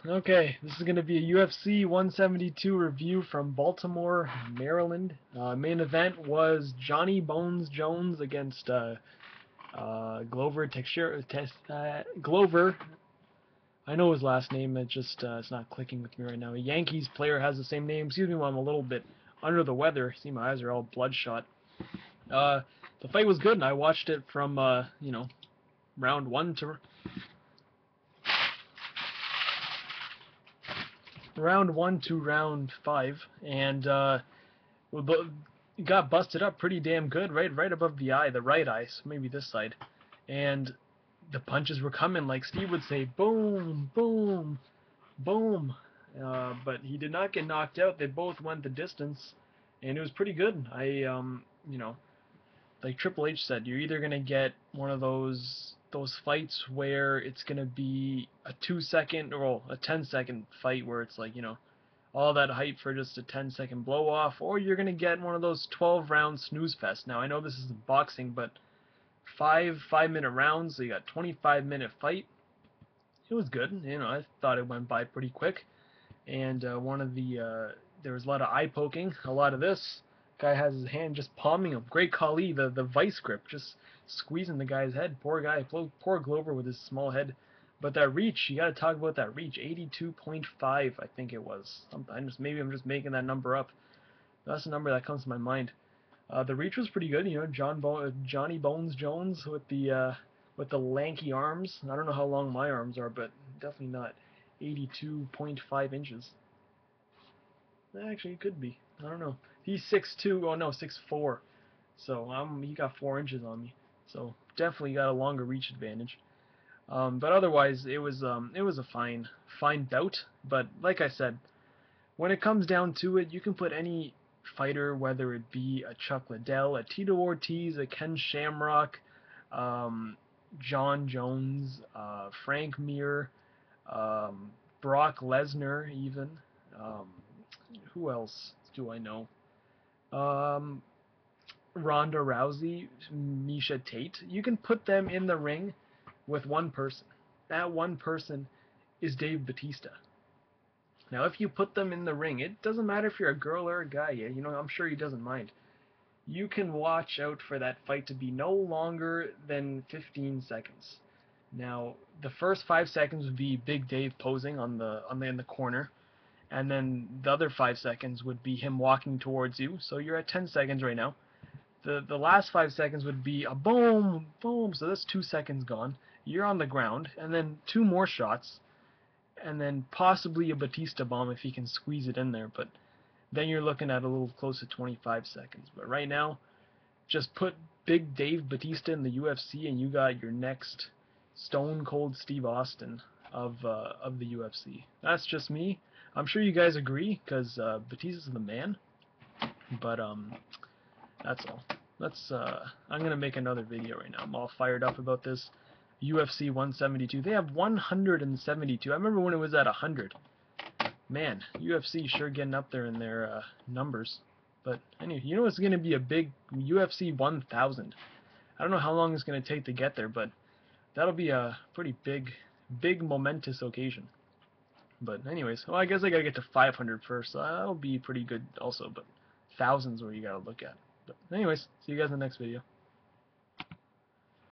Okay, this is going to be a UFC 172 review from Baltimore, Maryland. Main event was Johnny Bones Jones against Glover Teixeira. Glover. I know his last name. It's not clicking with me right now. A Yankees player has the same name. Excuse me while I'm a little bit under the weather. See, my eyes are all bloodshot. The fight was good, and I watched it from round one to round 5, and got busted up pretty damn good, right above the eye, the right eye, so maybe this side, and the punches were coming, like Steve would say, boom, boom, boom. But he did not get knocked out. They both went the distance, and it was pretty good. Like Triple H said, you're either gonna get one of those fights where it's gonna be a 2 second or a 10 second fight where it's like all that hype for just a 10-second blow off, or you're gonna get one of those 12-round snooze fest. Now I know this is boxing, but five-minute rounds, so you got 25-minute fight. It was good. I thought it went by pretty quick, and there was a lot of eye poking, a lot of this. Guy has his hand just palming him. Great Khali, the vice grip, just squeezing the guy's head. Poor guy, poor Glover with his small head. But that reach, you got to talk about that reach. 82.5, I think it was. Maybe I'm just making that number up. That's the number that comes to my mind. The reach was pretty good. Johnny Bones Jones with the lanky arms. I don't know how long my arms are, but definitely not 82.5 inches. Actually, it could be. I don't know. He's 6'2". Oh no, 6'4". So he got 4 inches on me. So definitely got a longer reach advantage. But otherwise, it was a fine bout. But like I said, when it comes down to it, you can put any fighter, whether it be a Chuck Liddell, a Tito Ortiz, a Ken Shamrock, Jon Jones, Frank Mir, Brock Lesnar, even. Um, who else do I know? Um, Ronda Rousey, Misha Tate. You can put them in the ring with one person. That one person is Dave Batista. Now, if you put them in the ring, it doesn't matter if you're a girl or a guy. I'm sure he doesn't mind. You can watch out for that fight to be no longer than 15 seconds. Now, the first 5 seconds would be Big Dave posing in the corner, and then the other 5 seconds would be him walking towards you. So you're at 10 seconds right now. The last 5 seconds would be a boom, boom. So that's 2 seconds gone. You're on the ground, and then two more shots, and then possibly a Batista bomb if he can squeeze it in there. But then you're looking at a little close to 25 seconds. But right now, just put Big Dave Batista in the UFC, and you got your next Stone Cold Steve Austin of the UFC. That's just me. I'm sure you guys agree, because Batista's the man. But that's all. I'm gonna make another video right now. I'm all fired up about this UFC 172. They have 172. I remember when it was at 100. Man, UFC sure getting up there in their numbers. But anyway, it's gonna be a big UFC 1000. I don't know how long it's gonna take to get there, but that'll be a pretty big momentous occasion. But anyways, well, I guess I gotta get to 500 first. So that'll be pretty good also. But thousands where you gotta look at. But anyways, see you guys in the next video.